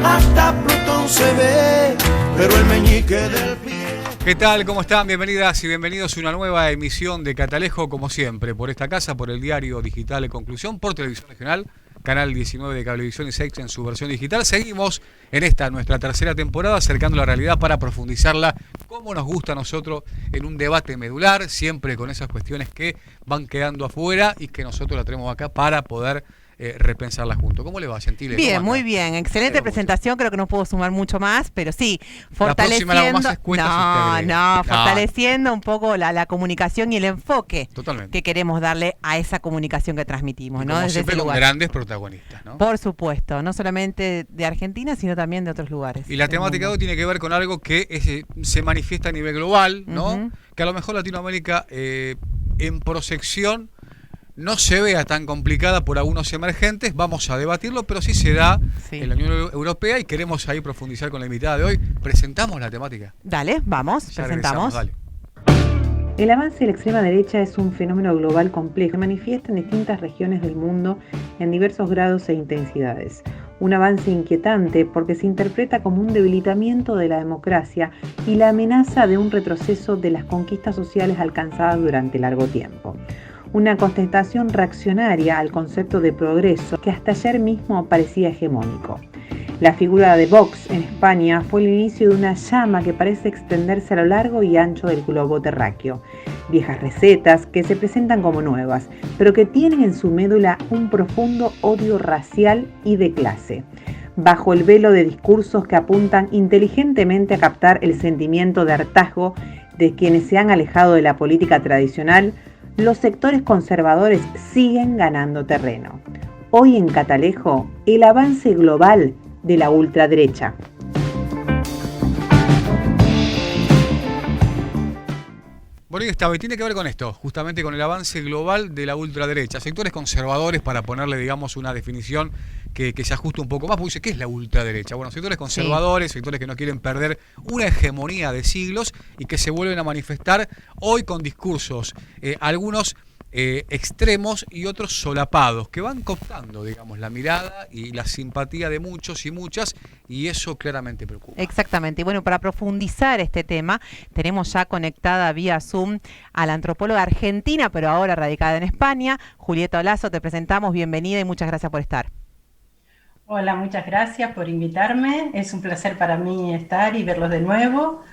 hasta Plutón se ve, pero el meñique del pie. ¿Qué tal? ¿Cómo están? Bienvenidas y bienvenidos a una nueva emisión de Catalejo, como siempre, por esta casa, por el diario digital de Conclusión, por Televisión Regional, Canal 19 de Cablevisión y Sexta en su versión digital. Seguimos en esta, nuestra tercera temporada, acercando la realidad para profundizarla como nos gusta a nosotros, en un debate medular, siempre con esas cuestiones que van quedando afuera y que nosotros la tenemos acá para poder repensarla juntos. ¿Cómo le va, Gentile? Bien, muy bien. Excelente presentación. Mucho. Creo que no puedo sumar mucho más, pero sí, fortaleciendo. Fortaleciendo un poco la comunicación y el enfoque que queremos darle a esa comunicación que transmitimos, ¿no? Desde siempre con grandes protagonistas, ¿no? Por supuesto, no solamente de Argentina, sino también de otros lugares. Y la temática de hoy tiene que ver con algo que se manifiesta a nivel global, ¿no? Que a lo mejor Latinoamérica en proyección no se vea tan complicada por algunos emergentes. Vamos a debatirlo, pero sí se da en la Unión Europea y queremos ahí profundizar con la invitada de hoy. Presentamos la temática. Dale, vamos, ya presentamos. Dale. El avance de la extrema derecha es un fenómeno global complejo que manifiesta en distintas regiones del mundo en diversos grados e intensidades. Un avance inquietante porque se interpreta como un debilitamiento de la democracia y la amenaza de un retroceso de las conquistas sociales alcanzadas durante largo tiempo. Una contestación reaccionaria al concepto de progreso que hasta ayer mismo parecía hegemónico. La figura de Vox en España fue el inicio de una llama que parece extenderse a lo largo y ancho del globo terráqueo. Viejas recetas que se presentan como nuevas, pero que tienen en su médula un profundo odio racial y de clase. Bajo el velo de discursos que apuntan inteligentemente a captar el sentimiento de hartazgo de quienes se han alejado de la política tradicional, los sectores conservadores siguen ganando terreno. Hoy en Catalejo, el avance global de la ultraderecha. Bueno, y tiene que ver con esto, justamente con el avance global de la ultraderecha. Sectores conservadores, para ponerle, digamos, una definición que se ajuste un poco más, porque dice, ¿qué es la ultraderecha? Bueno, sectores conservadores, sectores que no quieren perder una hegemonía de siglos y que se vuelven a manifestar hoy con discursos, algunos extremos y otros solapados, que van cooptando, digamos, la mirada y la simpatía de muchos y muchas, y eso claramente preocupa. Exactamente. Y bueno, para profundizar este tema, tenemos ya conectada vía Zoom a la antropóloga argentina, pero ahora radicada en España, Julieta Olazo. Te presentamos, bienvenida y muchas gracias por estar. Hola, muchas gracias por invitarme. Es un placer para mí estar y verlos de nuevo.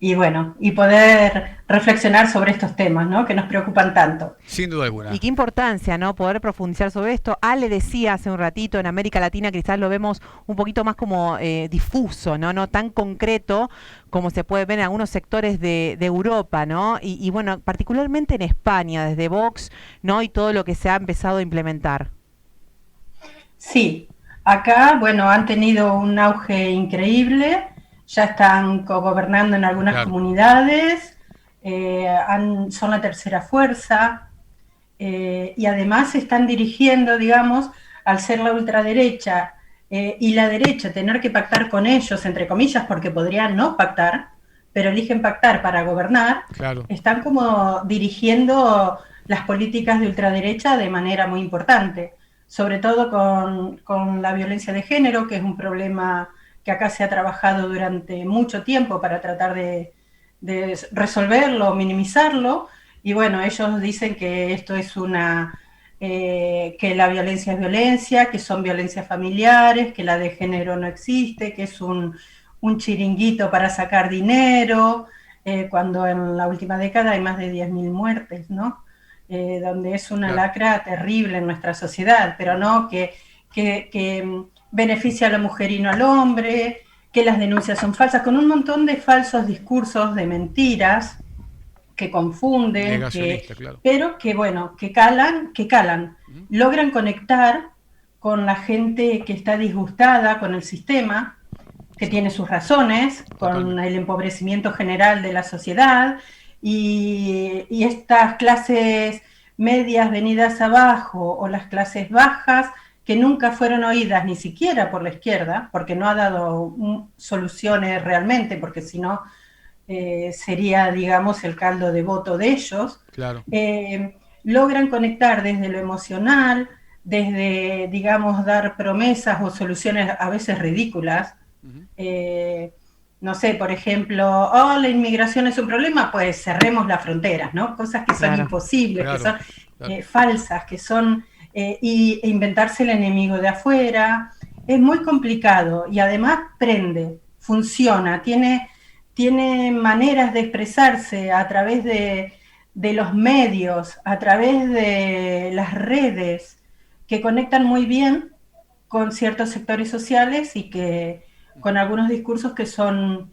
Y bueno, y poder reflexionar sobre estos temas, ¿no? Que nos preocupan tanto. Sin duda alguna. Y qué importancia, ¿no? Poder profundizar sobre esto. Ale decía hace un ratito, en América Latina quizás lo vemos un poquito más como difuso, ¿no? No tan concreto como se puede ver en algunos sectores de Europa, ¿no? Y bueno, particularmente en España, desde Vox, ¿no? Y todo lo que se ha empezado a implementar. Sí, acá, bueno, han tenido un auge increíble. Ya están cogobernando en algunas comunidades, son la tercera fuerza, y además se están dirigiendo, digamos, al ser la ultraderecha y la derecha tener que pactar con ellos, entre comillas, porque podrían no pactar, pero eligen pactar para gobernar, están como dirigiendo las políticas de ultraderecha de manera muy importante, sobre todo con la violencia de género, que es un problema que acá se ha trabajado durante mucho tiempo para tratar de resolverlo, minimizarlo, y bueno, ellos dicen que esto es que la violencia es violencia, que son violencias familiares, que la de género no existe, que es un chiringuito para sacar dinero, cuando en la última década hay más de 10.000 muertes, ¿no? Donde es una lacra terrible en nuestra sociedad, pero no que beneficia a la mujer y no al hombre, que las denuncias son falsas, con un montón de falsos discursos, de mentiras, que confunden, pero que bueno, que calan, logran conectar con la gente que está disgustada con el sistema, que tiene sus razones, con el empobrecimiento general de la sociedad, y estas clases medias venidas abajo, o las clases bajas, que nunca fueron oídas ni siquiera por la izquierda, porque no ha dado soluciones realmente, porque si no sería, digamos, el caldo de voto de ellos, logran conectar desde lo emocional, desde, digamos, dar promesas o soluciones a veces ridículas. No sé, por ejemplo, la inmigración es un problema, pues cerremos las fronteras, ¿no? Cosas que son imposibles, que son falsas, que son... e inventarse el enemigo de afuera. Es muy complicado y además prende, funciona, tiene maneras de expresarse a través de los medios, a través de las redes, que conectan muy bien con ciertos sectores sociales y que con algunos discursos que son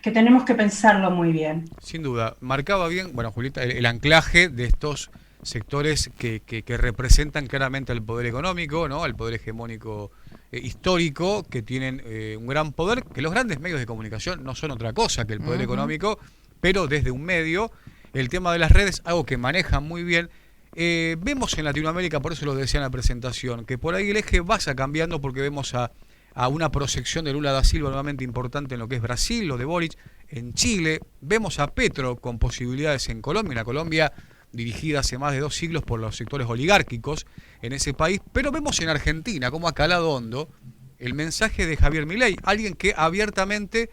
que tenemos que pensarlo muy bien. Sin duda, marcaba bien, bueno, Julieta, el anclaje de estos sectores que representan claramente al poder económico, ¿no? Al poder hegemónico histórico, que tienen un gran poder, que los grandes medios de comunicación no son otra cosa que el poder económico, pero desde un medio, el tema de las redes, algo que manejan muy bien. Vemos en Latinoamérica, por eso lo decía en la presentación, que por ahí el eje vaya cambiando porque vemos a una proyección de Lula da Silva nuevamente importante en lo que es Brasil, lo de Boric, en Chile, vemos a Petro con posibilidades en Colombia, una Colombia dirigida hace más de 2 siglos por los sectores oligárquicos en ese país, pero vemos en Argentina cómo ha calado hondo el mensaje de Javier Milei, alguien que abiertamente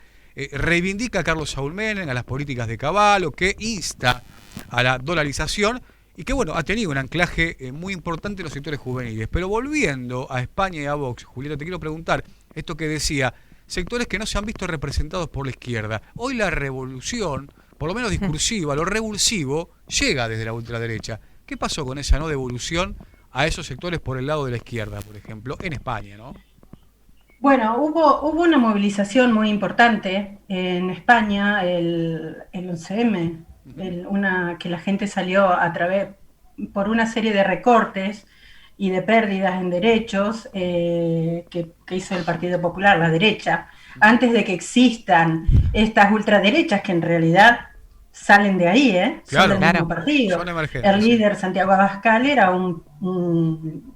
reivindica a Carlos Saúl Menem, a las políticas de Caballo, que insta a la dolarización y que, bueno, ha tenido un anclaje muy importante en los sectores juveniles. Pero volviendo a España y a Vox, Julieta, te quiero preguntar, esto que decía, sectores que no se han visto representados por la izquierda. Hoy la revolución, por lo menos discursiva, lo revulsivo, llega desde la ultraderecha. ¿Qué pasó con esa no devolución a esos sectores por el lado de la izquierda, por ejemplo, en España, ¿no? Bueno, hubo una movilización muy importante en España, el 11M, que la gente salió por una serie de recortes y de pérdidas en derechos que hizo el Partido Popular, la derecha, antes de que existan estas ultraderechas que en realidad salen de ahí, son del mismo partido. El líder Santiago Abascal era un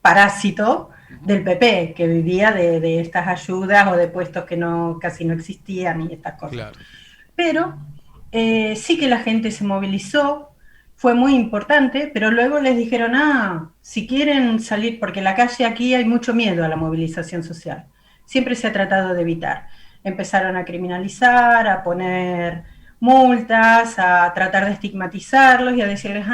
parásito del PP, que vivía de estas ayudas o de puestos que casi no existían y estas cosas. Claro. Pero sí que la gente se movilizó, fue muy importante, pero luego les dijeron, si quieren salir, porque en la calle aquí hay mucho miedo a la movilización social, siempre se ha tratado de evitar. Empezaron a criminalizar, a poner multas, a tratar de estigmatizarlos y a decirles,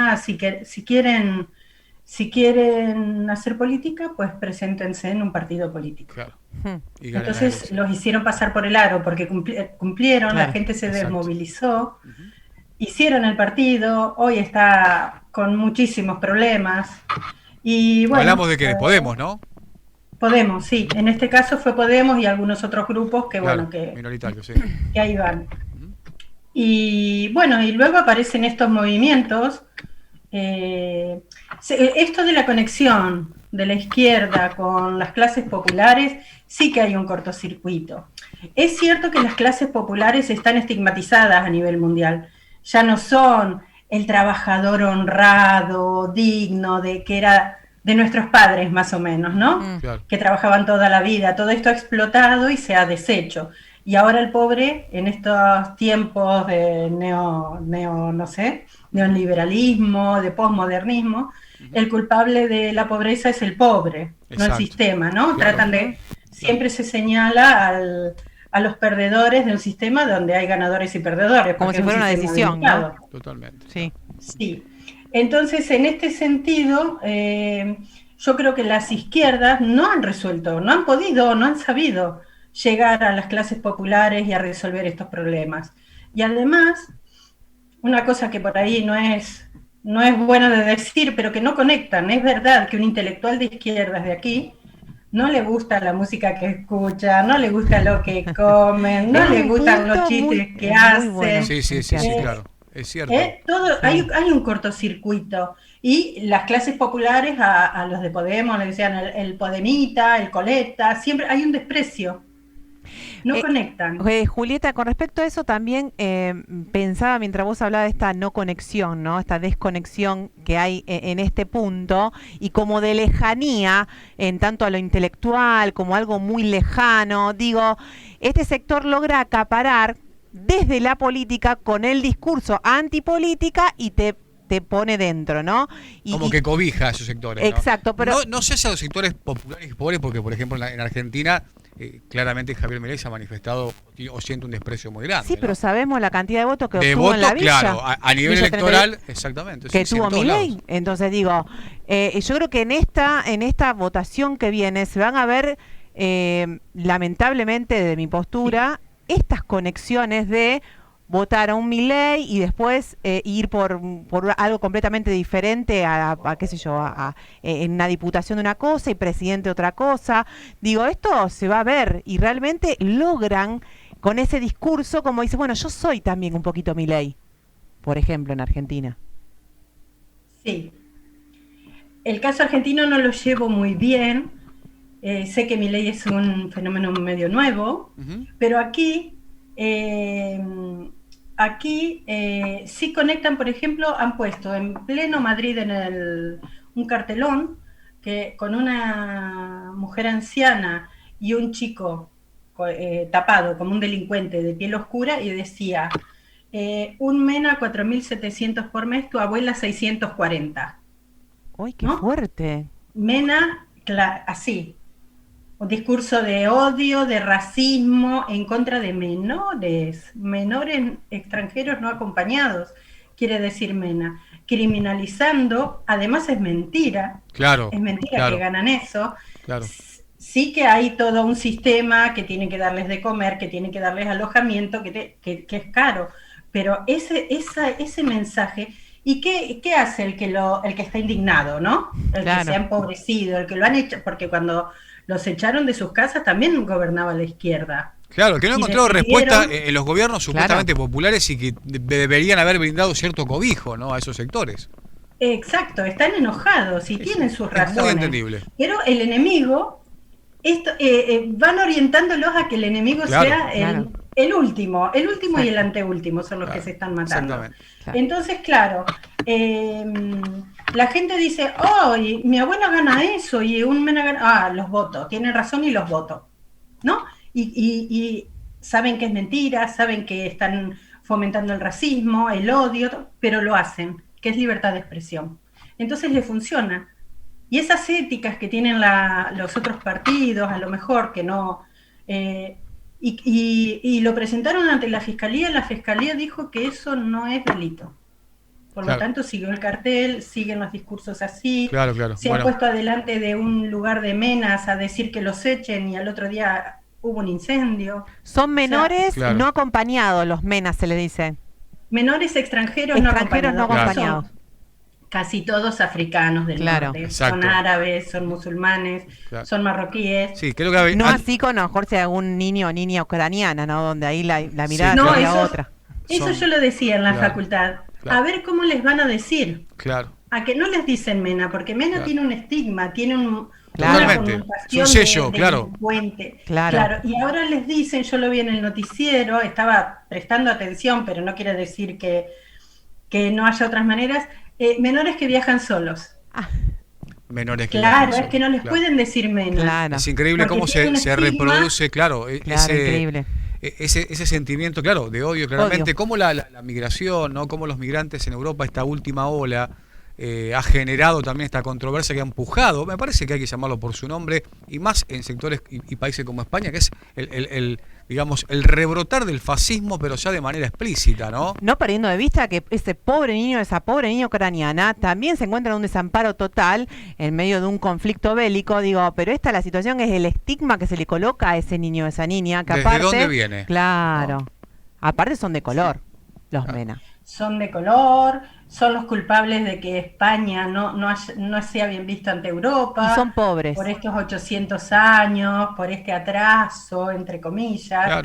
si quieren hacer política, pues preséntense en un partido político. Claro. Entonces los hicieron pasar por el aro porque cumplieron, claro, la gente se desmovilizó, hicieron el partido, hoy está con muchísimos problemas. Y bueno, hablamos de que de Podemos, ¿no? Podemos, sí. En este caso fue Podemos y algunos otros grupos que, claro, minoritarios, sí, que ahí van. Y bueno, y luego aparecen estos movimientos. Esto de la conexión de la izquierda con las clases populares, sí que hay un cortocircuito. Es cierto que las clases populares están estigmatizadas a nivel mundial. Ya no son el trabajador honrado, digno, que era de nuestros padres más o menos, ¿no? Claro. Que trabajaban toda la vida. Todo esto ha explotado y se ha deshecho. Y ahora el pobre, en estos tiempos de neoliberalismo, de posmodernismo, el culpable de la pobreza es el pobre, exacto, no el sistema, ¿no? Claro. Siempre se señala a los perdedores de un sistema donde hay ganadores y perdedores. Como si fuera una decisión, ¿no? Totalmente. Sí. Sí. Entonces, en este sentido, yo creo que las izquierdas no han resuelto, no han podido, no han sabido llegar a las clases populares y a resolver estos problemas. Y además, una cosa que por ahí no es bueno de decir, pero que no conectan, es verdad que un intelectual de izquierdas de aquí no le gusta la música que escucha, no le gusta lo que comen, no le gustan los chistes que hacen. Bueno. Sí, claro, es cierto. Hay un cortocircuito. Y las clases populares a los de Podemos le decían el podemita, el coleta, siempre hay un desprecio. No conectan. Julieta, con respecto a eso también pensaba mientras vos hablabas de esta no conexión, ¿no? Esta desconexión que hay en este punto y como de lejanía en tanto a lo intelectual como algo muy lejano. Digo, este sector logra acaparar desde la política con el discurso antipolítica y te te pone dentro, ¿no? Como que cobija a esos sectores, ¿no? Exacto, pero... No sé si a los sectores populares y pobres, porque por ejemplo en Argentina claramente Javier Milei se ha manifestado o siente un desprecio muy grande. Sí, pero ¿no? sabemos la cantidad de votos que de obtuvo votos, en la Villa. claro, a nivel electoral, exactamente. Que sí, tuvo en todos Milei. lados. Entonces digo, yo creo que en esta votación que viene se van a ver, lamentablemente desde mi postura, estas conexiones de votar a un Milei y después ir por algo completamente diferente a qué sé yo, en una diputación de una cosa y presidente otra cosa. Digo, esto se va a ver y realmente logran con ese discurso, como dice, bueno, yo soy también un poquito Milei, por ejemplo, en Argentina. Sí. El caso argentino no lo llevo muy bien. Sé que Milei es un fenómeno medio nuevo, pero aquí sí conectan, por ejemplo, han puesto en pleno Madrid un cartelón que con una mujer anciana y un chico tapado como un delincuente de piel oscura y decía, un MENA 4.700 por mes, tu abuela 640. ¡Uy, qué ¿no? fuerte! MENA, así. Un discurso de odio, de racismo en contra de menores extranjeros no acompañados, quiere decir MENA. Criminalizando, además es mentira. Claro. Es mentira que ganan eso. Claro. Sí que hay todo un sistema que tiene que darles de comer, que tiene que darles alojamiento, que es caro. Pero ese mensaje... ¿Y qué hace el que está indignado, no? El que se ha empobrecido, el que lo han hecho, porque cuando los echaron de sus casas también gobernaba la izquierda. Claro, que no ha encontrado respuesta en los gobiernos supuestamente populares y que deberían haber brindado cierto cobijo, ¿no? A esos sectores. Exacto, están enojados y tienen sus razones. Es muy entendible. Pero el enemigo, van orientándolos a que el enemigo sea el último y el anteúltimo son los que se están matando. Entonces, claro, la gente dice, oh, y mi abuela gana eso y un MENA gana, los voto, tienen razón y los voto, ¿no? Y saben que es mentira, saben que están fomentando el racismo, el odio, pero lo hacen, que es libertad de expresión. Entonces le funciona. Y esas éticas que tienen los otros partidos, a lo mejor que no... Y lo presentaron ante la Fiscalía dijo que eso no es delito. Por lo tanto, siguió el cartel, siguen los discursos así. Se ha puesto adelante de un lugar de menas a decir que los echen y al otro día hubo un incendio. Son menores no acompañados, los menas se le dice. Menores extranjeros no acompañados. Casi todos africanos del norte. Son árabes, son musulmanes, son marroquíes. Sí, creo que no así con a lo mejor si algún niño o niña ucraniana, ¿no? Donde ahí la mirada es otra. Eso yo lo decía en la facultad. A ver cómo les van a decir. A que no les dicen MENA, porque MENA tiene un estigma, tiene una connotación sello, de delincuente. Y ahora les dicen, yo lo vi en el noticiero, estaba prestando atención, pero no quiere decir que no haya otras maneras. Menores que viajan solos. Menores que viajan solos. Es que no les pueden decir MENA. Es increíble cómo se reproduce, increíble. Ese sentimiento, de odio, claramente. Cómo la migración, ¿no? Cómo los migrantes en Europa, esta última ola, ha generado también esta controversia que ha empujado, me parece que hay que llamarlo por su nombre, y más en sectores y países como España, que es el rebrotar del fascismo, pero ya de manera explícita, ¿no? No perdiendo de vista que esa pobre niña ucraniana también se encuentra en un desamparo total en medio de un conflicto bélico, pero la situación es el estigma que se le coloca a ese niño o esa niña, que aparte... ¿Desde dónde viene? Claro. Aparte son de color, los MENA. Son de color, son los culpables de que España no sea bien visto ante Europa. Y son pobres. Por estos 800 años, por este atraso, entre comillas.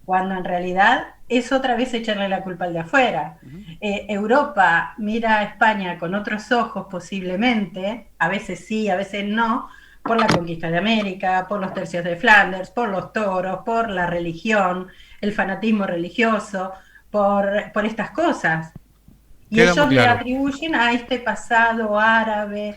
Cuando en realidad es otra vez echarle la culpa al de afuera. Europa mira a España con otros ojos posiblemente, a veces sí, a veces no, por la conquista de América, por los tercios de Flanders, por los toros, por la religión, el fanatismo religioso, por estas cosas. Y ellos le atribuyen a este pasado árabe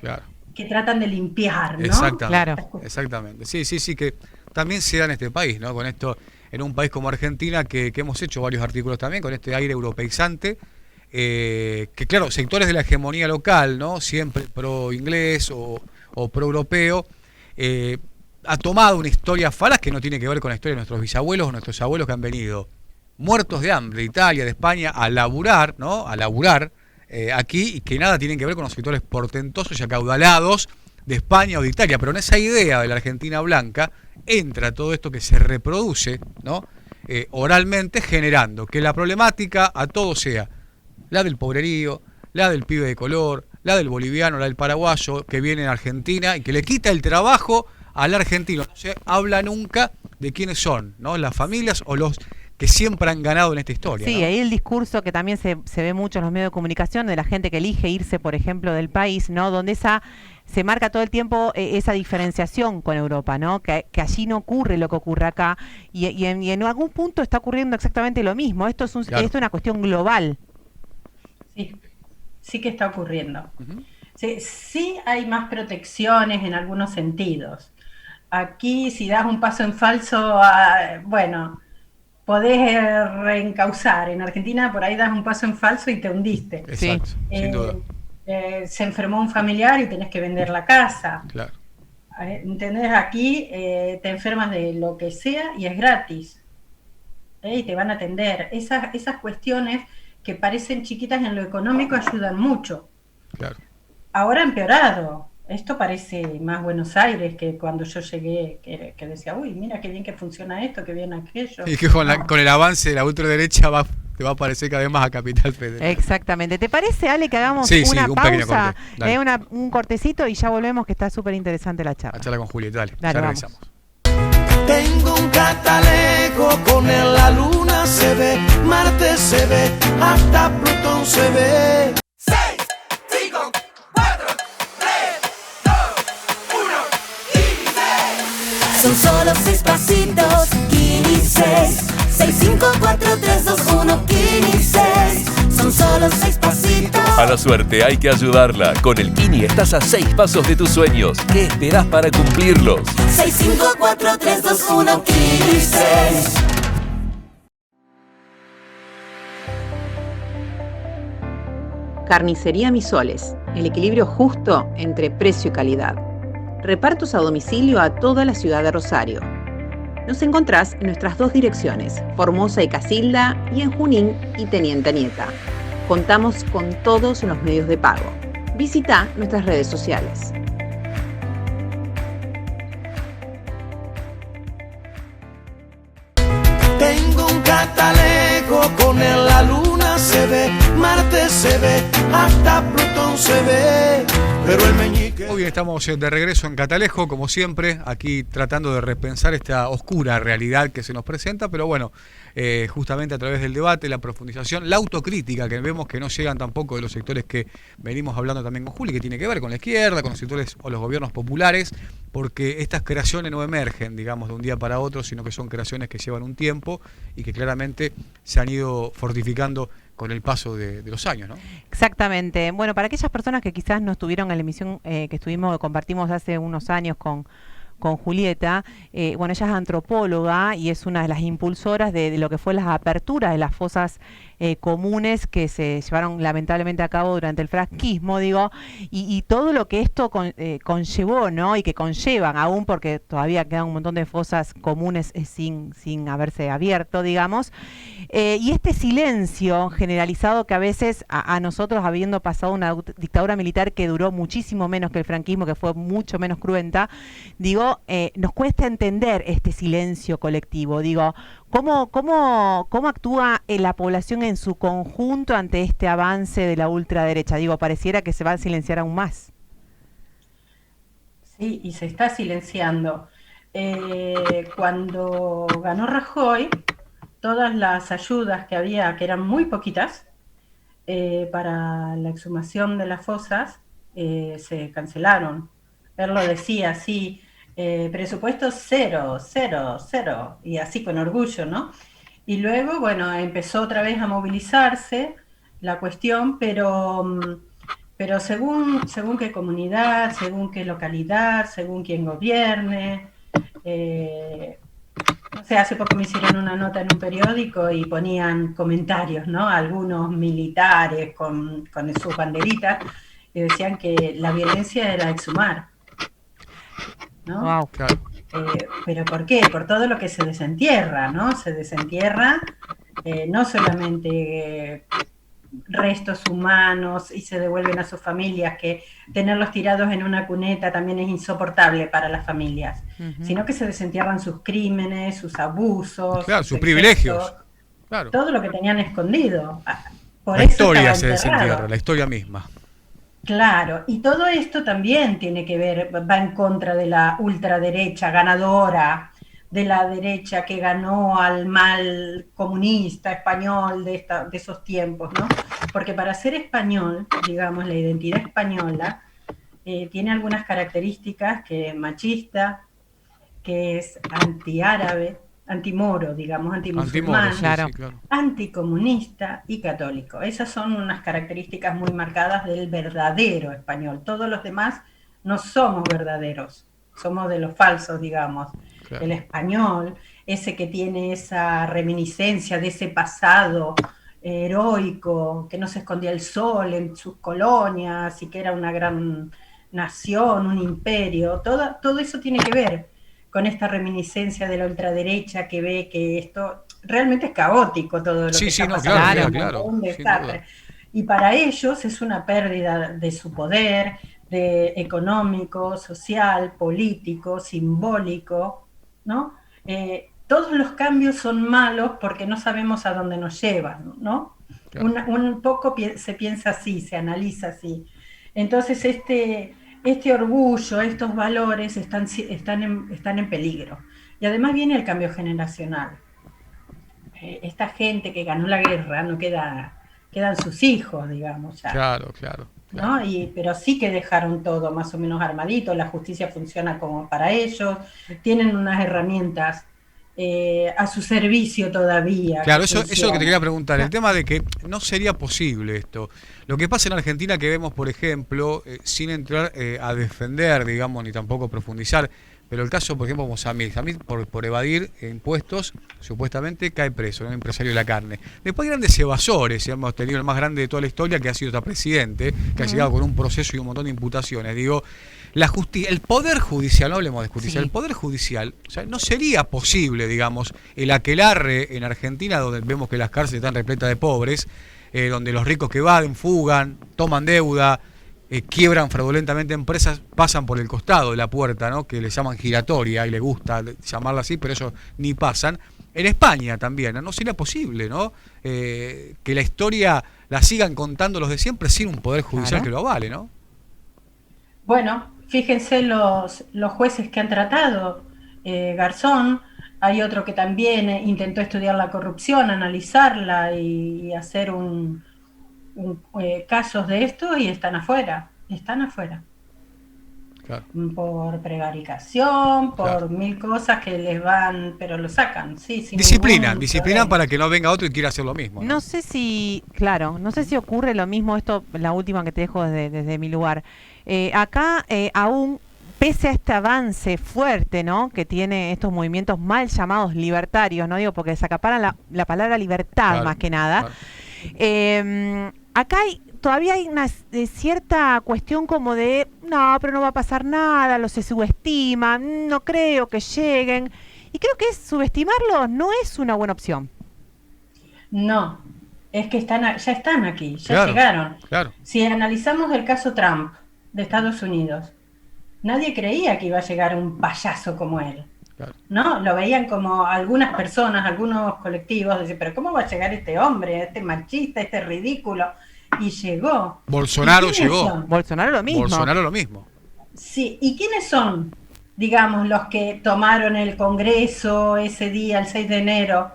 que tratan de limpiar, ¿no? Exactamente. Sí, que también se da en este país, ¿no? Con esto, en un país como Argentina, que hemos hecho varios artículos también, con este aire europeizante, que claro, sectores de la hegemonía local, ¿no? Siempre pro inglés o pro europeo, ha tomado una historia falaz que no tiene que ver con la historia de nuestros bisabuelos o nuestros abuelos que han venido muertos de hambre de Italia, de España, a laburar, ¿no? A laburar aquí, y que nada tienen que ver con los sectores portentosos y acaudalados de España o de Italia. Pero en esa idea de la Argentina blanca entra todo esto que se reproduce, ¿no? Oralmente, generando que la problemática a todo sea la del pobrerío, la del pibe de color, la del boliviano, la del paraguayo que viene a Argentina y que le quita el trabajo al argentino. No se habla nunca de quiénes son, ¿no? Las familias o los que siempre han ganado en esta historia. Sí, ¿no? ahí el discurso que también se ve mucho en los medios de comunicación de la gente que elige irse, por ejemplo, del país, ¿no? Donde se marca todo el tiempo esa diferenciación con Europa, ¿no? Que allí no ocurre lo que ocurre acá y en algún punto está ocurriendo exactamente lo mismo. Esto es Claro. esto es una cuestión global. Sí que está ocurriendo. Uh-huh. Sí hay más protecciones en algunos sentidos. Aquí, si das un paso en falso, bueno, podés reencauzar. En Argentina, por ahí das un paso en falso y te hundiste. Exacto, sin duda. Se enfermó un familiar y tenés que vender la casa. Claro. ¿Entendés? Aquí te enfermas de lo que sea y es gratis. Y te van a atender. Esas cuestiones que parecen chiquitas en lo económico ayudan mucho. Claro. Ahora ha empeorado. Esto parece más Buenos Aires que cuando yo llegué, que decía, uy, mira qué bien que funciona esto, qué bien aquello. Y que con el avance de la ultraderecha te va a parecer cada vez más a Capital Federal. Exactamente. ¿Te parece, Ale, que hagamos una un pequeño pausa, corte. un cortecito y ya volvemos, que está súper interesante la charla? A charla con Julieta, dale, Dale, ya vamos. regresamos. Tengo un catalejo, con él la luna se ve, Marte se ve, hasta Plutón se ve. 6, 5, 4, 3, 2, 1, Kini 6. Son solo 6 pasitos, Kini 6. 6, 5, 4, 3, 2, 1, Kini 6. Son solo 6 pasitos. A la suerte hay que ayudarla. Con el Kini estás a 6 pasos de tus sueños. ¿Qué esperás para cumplirlos? 6, 5, 4, 3, 2, 1, Kini 6. Carnicería Misoles, el equilibrio justo entre precio y calidad. Repartos a domicilio a toda la ciudad de Rosario. Nos encontrás en nuestras 2 direcciones, Formosa y Casilda, y en Junín y Teniente Anieta. Contamos con todos los medios de pago. Visita nuestras redes sociales. Tengo un catalejo, con él la luna se ve, Marte se ve, hasta Plutón se ve, pero el meñique... Muy bien, estamos de regreso en Catalejo, como siempre, aquí tratando de repensar esta oscura realidad que se nos presenta, pero bueno, justamente a través del debate, la profundización, la autocrítica, que vemos que no llegan tampoco de los sectores que venimos hablando también con Juli, que tiene que ver con la izquierda, con los sectores o los gobiernos populares, porque estas creaciones no emergen, digamos, de un día para otro, sino que son creaciones que llevan un tiempo y que claramente se han ido fortificando con el paso de los años, ¿no? Exactamente. Bueno, para aquellas personas que quizás no estuvieron en la emisión que compartimos hace unos años con Julieta, bueno, ella es antropóloga y es una de las impulsoras de lo que fue las aperturas de las fosas comunes que se llevaron lamentablemente a cabo durante el franquismo, digo, y todo lo que esto conllevó, ¿no? Y que conllevan aún, porque todavía quedan un montón de fosas comunes sin haberse abierto, digamos, y este silencio generalizado que a veces a nosotros, habiendo pasado una dictadura militar que duró muchísimo menos que el franquismo, que fue mucho menos cruenta, digo, nos cuesta entender este silencio colectivo, digo, ¿cómo actúa la población en su conjunto ante este avance de la ultraderecha? Digo, pareciera que se va a silenciar aún más. Sí, y se está silenciando. Cuando ganó Rajoy, todas las ayudas que había, que eran muy poquitas, para la exhumación de las fosas, se cancelaron. Él lo decía así, presupuesto 0, 0, 0, y así con orgullo, ¿no? Y luego, bueno, empezó otra vez a movilizarse la cuestión, pero según qué comunidad, según qué localidad, según quién gobierne, O sea, hace poco me hicieron una nota en un periódico y ponían comentarios, ¿no? Algunos militares con sus banderitas y decían que la violencia era exhumar, ¿no? Wow. Claro. ¿Pero por qué? Por todo lo que se desentierra, ¿no? Se desentierra no solamente restos humanos y se devuelven a sus familias, que tenerlos tirados en una cuneta también es insoportable para las familias, sino que se desentierran sus crímenes, sus abusos, Claro, sus privilegios. Claro. Todo lo que tenían escondido. Por La eso historia estaba se enterrado. desentierra, la historia misma. Claro, y todo esto también tiene que ver, va en contra de la ultraderecha ganadora, de la derecha que ganó al mal comunista español de esos tiempos, ¿no? Porque para ser español, digamos, la identidad española tiene algunas características que es machista, que es antiárabe, antimoro, digamos, antimusulmán, Sí, Claro. sí, claro. anticomunista y católico. Esas son unas características muy marcadas del verdadero español. Todos los demás no somos verdaderos, somos de los falsos, digamos. Claro. El español, ese que tiene esa reminiscencia de ese pasado heroico, que no se escondía el sol en sus colonias y que era una gran nación, un imperio, todo eso tiene que ver con esta reminiscencia de la ultraderecha que ve que esto realmente es caótico, todo lo Sí, que sí, está no, pasando, claro, es claro, un sin desastre. duda. Y para ellos es una pérdida de su poder, de económico, social, político, simbólico, ¿no? Todos los cambios son malos porque no sabemos a dónde nos llevan, ¿no? Claro. Un poco se piensa así, se analiza así. Entonces este orgullo, estos valores están en peligro. Y además viene el cambio generacional. Esta gente que ganó la guerra no quedan sus hijos, digamos, ya. Claro, claro. ¿No? Pero sí que dejaron todo más o menos armadito, la justicia funciona como para ellos, tienen unas herramientas a su servicio todavía. Claro, eso que te funcionan. quería preguntar, el tema de que no sería posible esto. Lo que pasa en Argentina que vemos, por ejemplo, sin entrar a defender, digamos, ni tampoco profundizar, pero el caso, por ejemplo, como Samir por evadir impuestos, supuestamente cae preso, ¿no? Un empresario de la carne. Después hay grandes evasores, hemos tenido el más grande de toda la historia, que ha sido este presidente, que ha llegado con un proceso y un montón de imputaciones. Digo, la justicia, el Poder Judicial, no hablemos de justicia, Sí. el Poder Judicial, o sea, no sería posible, digamos, el aquelarre en Argentina, donde vemos que las cárceles están repletas de pobres, donde los ricos que evaden, fugan, toman deuda, quiebran fraudulentamente empresas, pasan por el costado de la puerta, ¿no? Que le llaman giratoria y le gusta llamarla así, pero eso ni pasan. En España también, ¿no? Sería posible, ¿no? Que la historia la sigan contando los de siempre sin un Poder Judicial que lo avale, ¿no? Bueno, fíjense los jueces que han tratado, Garzón, hay otro que también intentó estudiar la corrupción, analizarla y hacer casos de esto y están afuera. Claro. Por prevaricación, por Claro. mil cosas que les van, pero lo sacan, sí, sin Disciplinan ningún problema. para que no venga otro y quiera hacer lo mismo, ¿no? No sé si, claro, no sé si ocurre lo mismo, esto, la última que te dejo desde mi lugar. Acá aún, pese a este avance fuerte, ¿no? Que tiene estos movimientos mal llamados libertarios, no digo porque se acaparan la palabra libertad Claro, más que nada. claro. Acá todavía hay una cierta cuestión como de, no, pero no va a pasar nada, los se subestiman, no creo que lleguen. Y creo que subestimarlos no es una buena opción. No, es que ya están aquí, ya Claro, llegaron. claro. Si analizamos el caso Trump de Estados Unidos, nadie creía que iba a llegar un payaso como él. Claro. ¿No? Lo veían como algunas personas, algunos colectivos, decían, pero ¿cómo va a llegar este hombre, este machista, este ridículo? Y llegó. Bolsonaro ¿Y quiénes llegó. son? Bolsonaro lo mismo. Bolsonaro lo mismo. Sí, ¿y quiénes son, digamos, los que tomaron el Congreso ese día, el 6 de enero?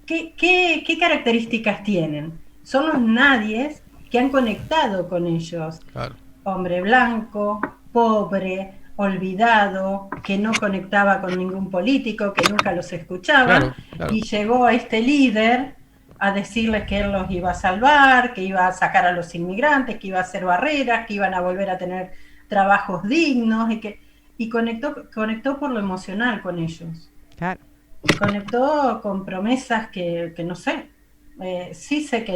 ¿Qué características tienen? Son los nadies que han conectado con ellos. Claro. Hombre blanco, pobre, olvidado, que no conectaba con ningún político, que nunca los escuchaba, Claro, claro. y llegó a este líder a decirles que él los iba a salvar, que iba a sacar a los inmigrantes, que iba a hacer barreras, que iban a volver a tener trabajos dignos, y conectó por lo emocional con ellos. Claro. conectó con promesas que no sé. Sí sé que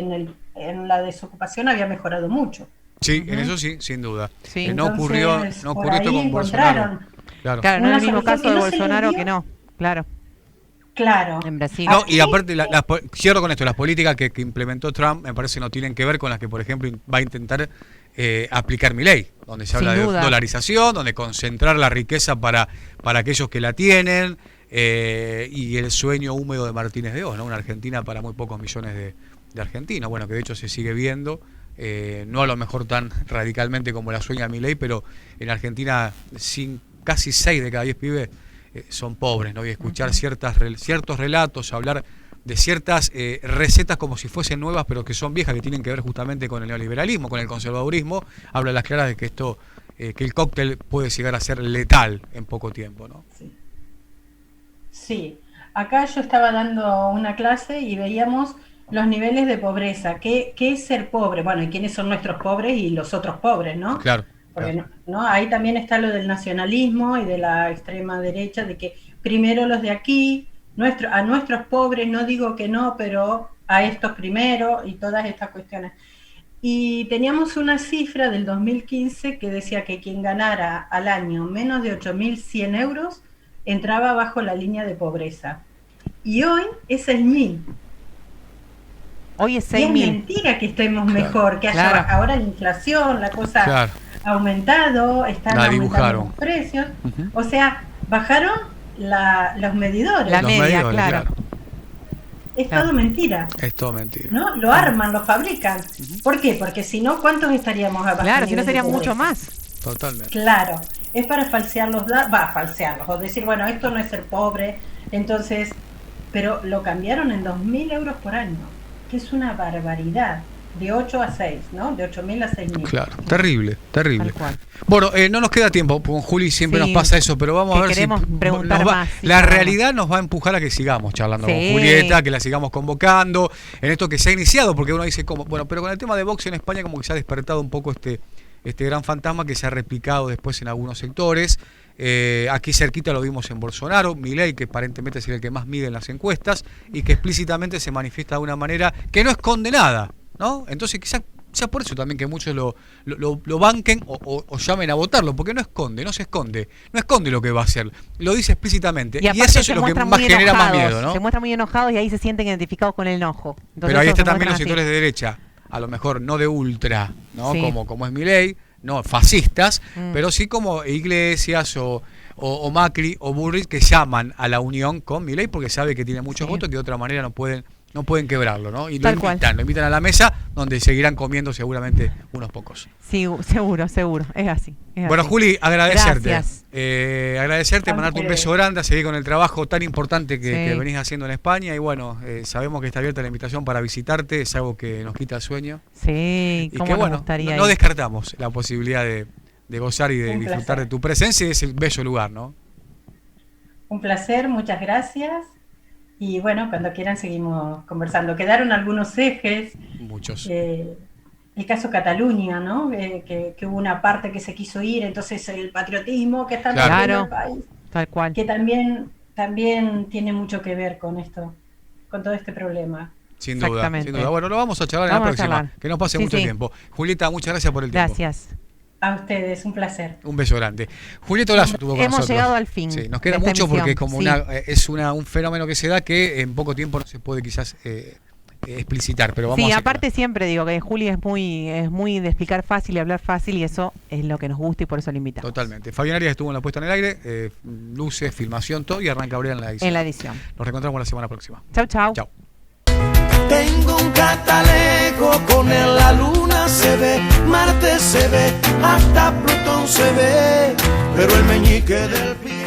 en la desocupación había mejorado mucho. Sí, en eso sí, sin duda. Sí. No ocurrió esto con Bolsonaro. Claro. Claro, no Una es el mismo solución caso que de no se Bolsonaro le dio. que no, claro, Claro. en Brasil. No, y aparte, cierro con esto, las políticas que implementó Trump me parece no tienen que ver con las que, por ejemplo, va a intentar aplicar Milei, donde se Sin habla duda. de dolarización, donde concentrar la riqueza para aquellos que la tienen, y el sueño húmedo de Martínez de Oz, ¿no? Una Argentina para muy pocos millones de argentinos, bueno, que de hecho se sigue viendo, no a lo mejor tan radicalmente como la sueña Milei, pero en Argentina casi 6 de cada 10 pibes son pobres, ¿no? Y escuchar ciertos relatos, hablar de ciertas recetas como si fuesen nuevas, pero que son viejas, que tienen que ver justamente con el neoliberalismo, con el conservadurismo, habla a las claras de que esto, que el cóctel puede llegar a ser letal en poco tiempo, ¿no? Sí, acá yo estaba dando una clase y veíamos los niveles de pobreza. ¿Qué es ser pobre? Bueno, y quiénes son nuestros pobres y los otros pobres, ¿no? Claro. Porque claro. ¿no? Ahí también está lo del nacionalismo y de la extrema derecha, de que primero los de aquí, a nuestros pobres, no digo que no, pero a estos primero y todas estas cuestiones. Y teníamos una cifra del 2015 que decía que quien ganara al año menos de 8.100 euros entraba bajo la línea de pobreza. Y hoy es 6.000. Hoy es Y es 6.000. mentira que estemos mejor, que haya Claro. ahora la inflación, la cosa Claro. ha aumentado, están La aumentando dibujaron. los precios. Ujú. O sea, bajaron los medidores. La Los media, medidores, claro. Es Claro. todo mentira. Es todo mentira. ¿No? Lo arman, lo fabrican. ¿Por qué? Porque si no, ¿cuántos estaríamos abajo? Claro, si no sería mucho más. Totalmente. Claro, es para falsear los datos, falsearlos, o decir, bueno, esto no es ser pobre, entonces, pero lo cambiaron en 2.000 euros por año, que es una barbaridad, de 8 a 6, ¿no? De 8.000 a 6.000. Claro, terrible, terrible. Tal cual. Bueno, no nos queda tiempo, con Juli siempre Sí, nos pasa eso, pero vamos a que ver queremos si preguntar nos más, sí, la claro. realidad nos va a empujar a que sigamos charlando con Sí. Julieta, que la sigamos convocando, en esto que se ha iniciado, porque uno dice como, bueno, pero con el tema de box en España como que se ha despertado un poco este gran fantasma que se ha replicado después en algunos sectores. Aquí cerquita lo vimos en Bolsonaro, Milei, que aparentemente es el que más mide en las encuestas y que explícitamente se manifiesta de una manera que no esconde nada, ¿no? Entonces quizás por eso también que muchos lo banquen o llamen a votarlo, porque no se esconde lo que va a hacer, lo dice explícitamente, y aparte eso es se lo que muestran más muy genera más enojados, miedo, ¿no? Se muestran muy enojados y ahí se sienten identificados con el enojo. Entonces Pero ahí eso están se también los muestran sectores así. de derecha, a lo mejor no de ultra, ¿no? Sí. Como es Milei, no fascistas, Mm. pero sí como Iglesias o Macri o Burrich, que llaman a la unión con Milei porque sabe que tiene muchos Sí. votos que de otra manera no pueden quebrarlo, ¿no? Y lo Tal cual. invitan a la mesa donde seguirán comiendo seguramente unos pocos. Sí, seguro, es así. es Bueno, así. Juli, agradecerte. Gracias. Agradecerte, A mandarte un ustedes. beso grande, a seguir con el trabajo tan importante que Sí. venís haciendo en España. Y bueno, sabemos que está abierta la invitación para visitarte, es algo que nos quita el sueño. Sí, Y cómo que nos bueno, gustaría no ir. descartamos la posibilidad de gozar y de Un disfrutar placer. de tu presencia y de ese bello lugar, ¿no? Un placer, muchas gracias. Y bueno, cuando quieran seguimos conversando. Quedaron algunos ejes. Muchos. El caso Cataluña, ¿no? Que hubo una parte que se quiso ir, entonces el patriotismo que está en Claro. el país, Tal cual. que también tiene mucho que ver con esto, con todo este problema. Sin duda, Exactamente. sin duda. Bueno, lo vamos a charlar en Vamos la a próxima. charlar. Que no pase Sí, mucho sí. tiempo. Julieta, muchas gracias por el tiempo. Gracias. A ustedes, un placer. Un beso grande. Julieta Olazo estuvo con Hemos nosotros. llegado al fin Sí, nos queda de esta mucho porque emisión, como sí. un fenómeno que se da que en poco tiempo no se puede quizás explicitar, pero vamos Sí, a aparte siempre digo que Juli es muy de explicar fácil y hablar fácil y eso es lo que nos gusta y por eso lo invitamos. Totalmente. Fabián Arias estuvo en la puesta en el aire, luces, filmación, todo, y arranca Gabriel en la edición. En la edición. Nos reencontramos la semana próxima. Chau, chau. Chao. Tengo un catalejo, con él la luna se ve, Marte se ve, hasta Plutón se ve, pero el meñique del pie